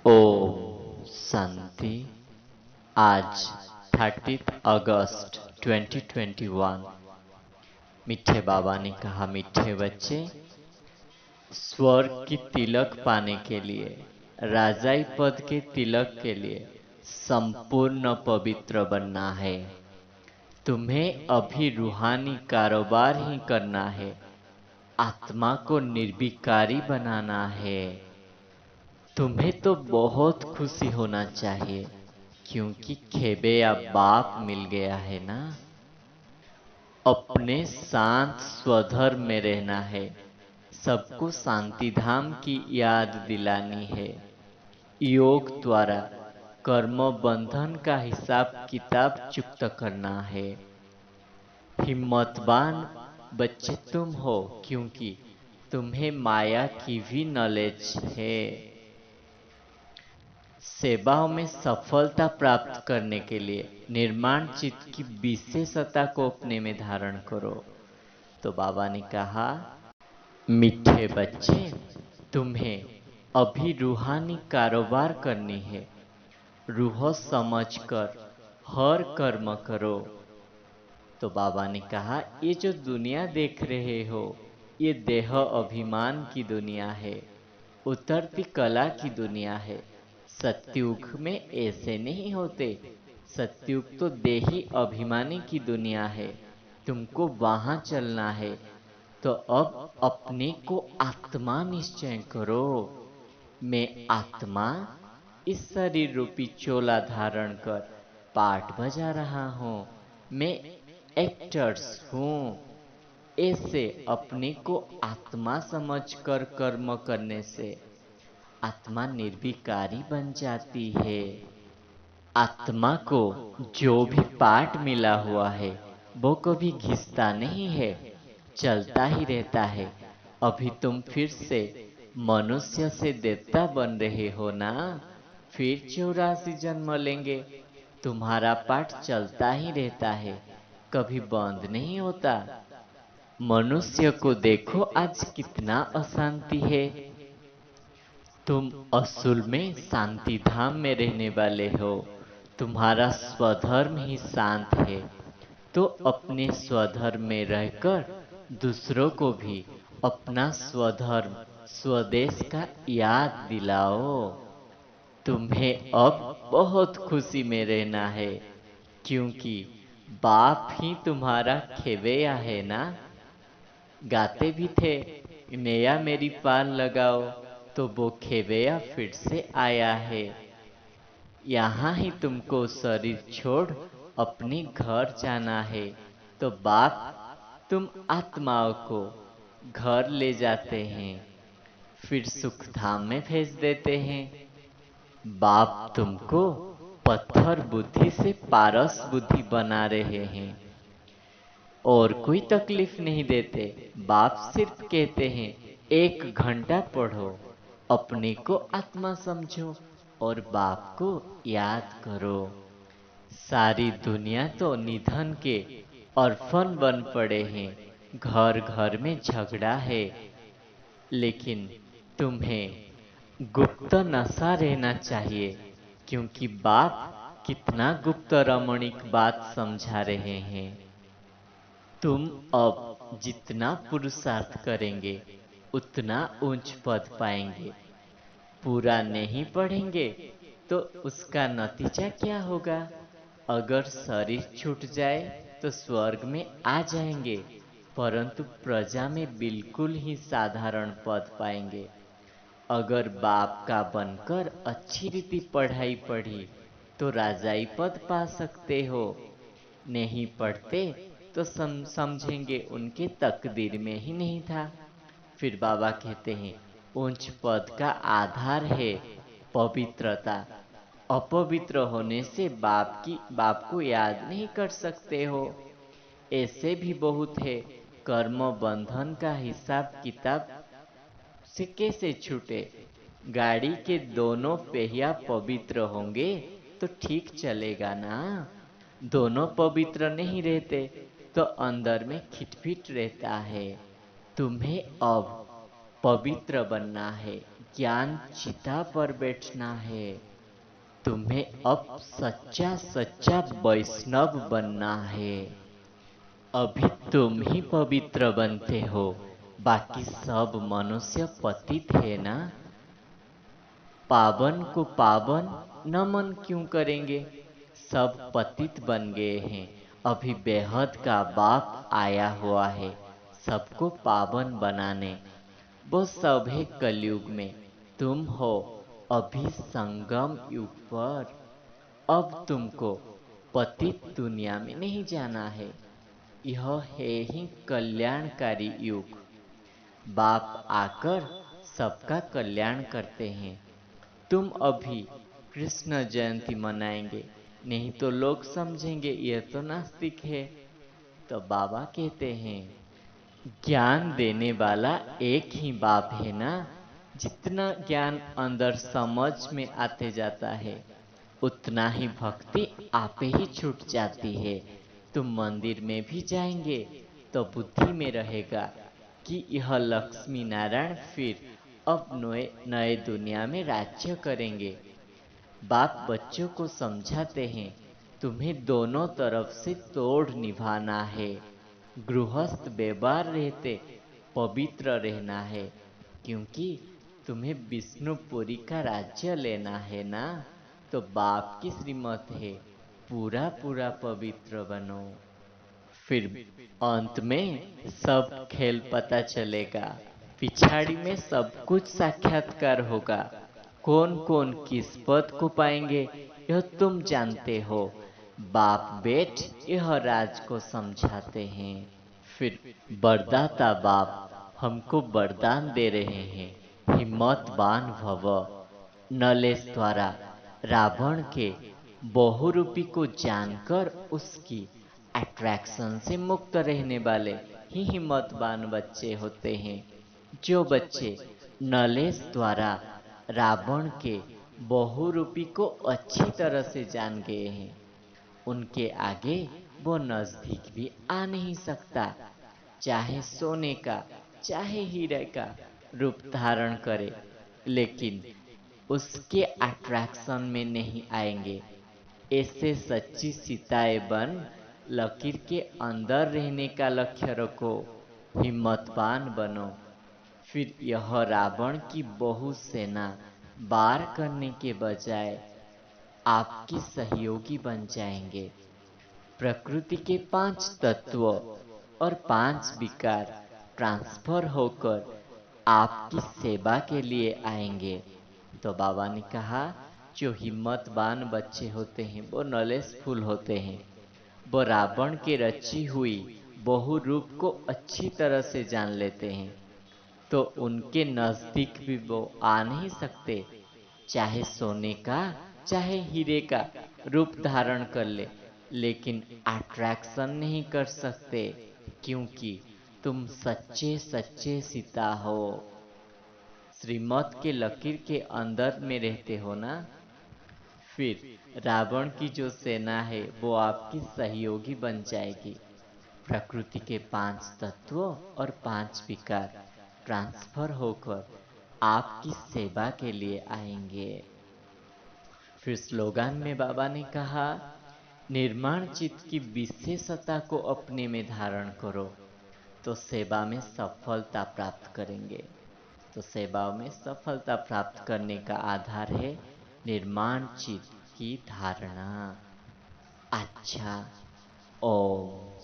ओम शांति। आज 30 अगस्त 2021। मीठे बाबा ने कहा, मीठे बच्चे, स्वर्ग की तिलक पाने के लिए, राजाई पद के तिलक के लिए संपूर्ण पवित्र बनना है। तुम्हें अभी रूहानी कारोबार ही करना है। आत्मा को निर्विकारी बनाना है। तुम्हें तो बहुत खुशी होना चाहिए, क्योंकि खेबे या बाप मिल गया है ना। अपने शांत स्वधर्म में रहना है। सबको शांति धाम की याद दिलानी है। योग द्वारा कर्म बंधन का हिसाब किताब चुक्त करना है। हिम्मतवान बच्चे तुम हो, क्योंकि तुम्हें माया की भी नॉलेज है। सेवाओं में सफलता प्राप्त करने के लिए निर्माण चित्त की विशेषता को अपने में धारण करो। तो बाबा ने कहा, मीठे बच्चे, तुम्हें अभी रूहानी कारोबार करनी है। रूह समझकर हर कर्म करो। तो बाबा ने कहा, ये जो दुनिया देख रहे हो, ये देह अभिमान की दुनिया है, उतरती कला की दुनिया है। सत्युग में ऐसे नहीं होते। सत्युग तो देही अभिमानी की दुनिया है। तुमको वहां चलना है। तो अब अपने को आत्मा निश्चय करो। मैं आत्मा इस शरीर रूपी चोला धारण कर पाठ बजा रहा हूं। मैं एक्टर्स हूं। ऐसे अपने को आत्मा समझकर कर्म करने से आत्मा निर्विकारी बन जाती है। आत्मा को जो भी पाठ मिला हुआ है वो कभी घिसता नहीं है, चलता ही रहता है। अभी तुम फिर से मनुष्य से देवता बन रहे हो ना। फिर 84 जन्म लेंगे। तुम्हारा पाठ चलता ही रहता है, कभी बंद नहीं होता। मनुष्य को देखो आज कितना अशांति है। तुम असुल में शांति धाम में रहने वाले हो। तुम्हारा स्वधर्म ही शांत है। तो अपने स्वधर्म में रहकर दूसरों को भी अपना स्वधर्म स्वदेश का याद दिलाओ। तुम्हें अब बहुत खुशी में रहना है, क्योंकि बाप ही तुम्हारा खेवैया है ना। गाते भी थे, नया मेरी पान लगाओ, तो वो खेवैया फिर से आया है। यहाँ ही तुमको शरीर छोड़ अपने घर जाना है। तो बाप तुम आत्माओं को घर ले जाते हैं, फिर सुख धाम में भेज देते हैं। बाप तुमको पत्थर बुद्धि से पारस बुद्धि बना रहे हैं और कोई तकलीफ नहीं देते। बाप सिर्फ कहते हैं, 1 घंटा पढ़ो, अपने को आत्मा समझो और बाप को याद करो। सारी दुनिया तो निधन के orphan बन पड़े हैं। घर घर में झगड़ा है। लेकिन तुम्हें गुप्त नशा रहना चाहिए, क्योंकि बाप कितना गुप्त रमणीक बात समझा रहे हैं। तुम अब जितना पुरुषार्थ करेंगे उतना ऊंच पद पाएंगे। पूरा नहीं पढ़ेंगे तो उसका नतीजा क्या होगा? अगर शरीर छूट जाए तो स्वर्ग में आ जाएंगे, परंतु प्रजा में बिल्कुल ही साधारण पद पाएंगे। अगर बाप का बनकर अच्छी रीति पढ़ाई पढ़ी तो राजाई पद पा सकते हो। नहीं पढ़ते तो समझेंगे उनके तकदीर में ही नहीं था। फिर बाबा कहते हैं, उच्च पद का आधार है पवित्रता। अपवित्र होने से बाप को याद नहीं कर सकते हो। ऐसे भी बहुत है। कर्म बंधन का हिसाब किताब से कैसे छूटे? गाड़ी के दोनों पहिया पवित्र होंगे तो ठीक चलेगा ना। दोनों पवित्र नहीं रहते तो अंदर में खिटपिट रहता है। तुम्हें अब पवित्र बनना है। ज्ञान चिता पर बैठना है। तुम्हें अब सच्चा सच्चा वैष्णव बनना है। अभी तुम ही पवित्र बनते हो, बाकी सब मनुष्य पतित है ना। पावन को पावन नमन क्यों करेंगे, सब पतित बन गए हैं। अभी बेहद का बाप आया हुआ है सबको पावन बनाने। वो सब है कलयुग में, तुम हो अभी संगम युग पर। अब तुमको पतित दुनिया में नहीं जाना है। यह है ही कल्याणकारी युग। बाप आकर सबका कल्याण करते हैं। तुम अभी कृष्ण जयंती मनाएंगे, नहीं तो लोग समझेंगे यह तो नास्तिक है। तो बाबा कहते हैं, ज्ञान देने वाला एक ही बाप है ना। जितना ज्ञान अंदर समझ में आते जाता है, उतना ही भक्ति आपे ही छूट जाती है। तुम मंदिर में भी जाएंगे तो बुद्धि में रहेगा कि यह लक्ष्मी नारायण फिर अब नए नए दुनिया में राज्य करेंगे। बाप बच्चों को समझाते हैं, तुम्हें दोनों तरफ से तोड़ निभाना है। गृहस्थ व्यवहार रहते पवित्र रहना है, क्योंकि तुम्हें विष्णुपुरी का राज्य लेना है ना। तो बाप की श्रीमत है, पूरा पूरा पवित्र बनो। फिर अंत में सब खेल पता चलेगा। पिछाड़ी में सब कुछ साक्षात्कार होगा। कौन कौन किस पद को पाएंगे यह तुम जानते हो। बाप बेट यह राज को समझाते हैं। फिर वरदाता बाप हमको वरदान दे रहे हैं, हिम्मतवान भव। नलेश द्वारा रावण के बहुरूपी को जानकर उसकी अट्रैक्शन से मुक्त रहने वाले ही हिम्मतवान बच्चे होते हैं। जो बच्चे नलेश द्वारा रावण के बहुरूपी को अच्छी तरह से जान गए हैं, उनके आगे वो नजदीक भी आ नहीं सकता। चाहे सोने का चाहे हीरे का रूप धारण करे, लेकिन उसके अट्रैक्शन में नहीं आएंगे। ऐसे सच्ची सीताएं बन लकीर के अंदर रहने का लक्ष्य रखो, हिम्मतवान बनो। फिर यह रावण की बहु सेना वार करने के बजाय आपकी सहयोगी बन जाएंगे। प्रकृति के 5 तत्व और 5 विकार ट्रांसफर होकर आपकी सेवा के लिए आएंगे। तो बाबा ने कहा, जो हिम्मतवान बच्चे होते हैं वो नॉलेजफुल होते हैं। वो रावण की रची हुई बहु रूप को अच्छी तरह से जान लेते हैं, तो उनके नजदीक भी वो आ नहीं सकते। चाहे सोने का चाहे हीरे का रूप धारण कर ले, लेकिन अट्रैक्शन नहीं कर सकते, क्योंकि तुम सच्चे सच्चे सीता हो। श्रीमत के लकीर के अंदर में रहते हो ना। फिर रावण की जो सेना है वो आपकी सहयोगी बन जाएगी। प्रकृति के 5 तत्व और 5 विकार ट्रांसफर होकर आपकी सेवा के लिए आएंगे। फिर स्लोगन में बाबा ने कहा, निर्माण चित्त की विशेषता को अपने में धारण करो तो सेवा में सफलता प्राप्त करेंगे। तो सेवा में सफलता प्राप्त करने का आधार है निर्माण चित्त की धारणा। अच्छा, ओम।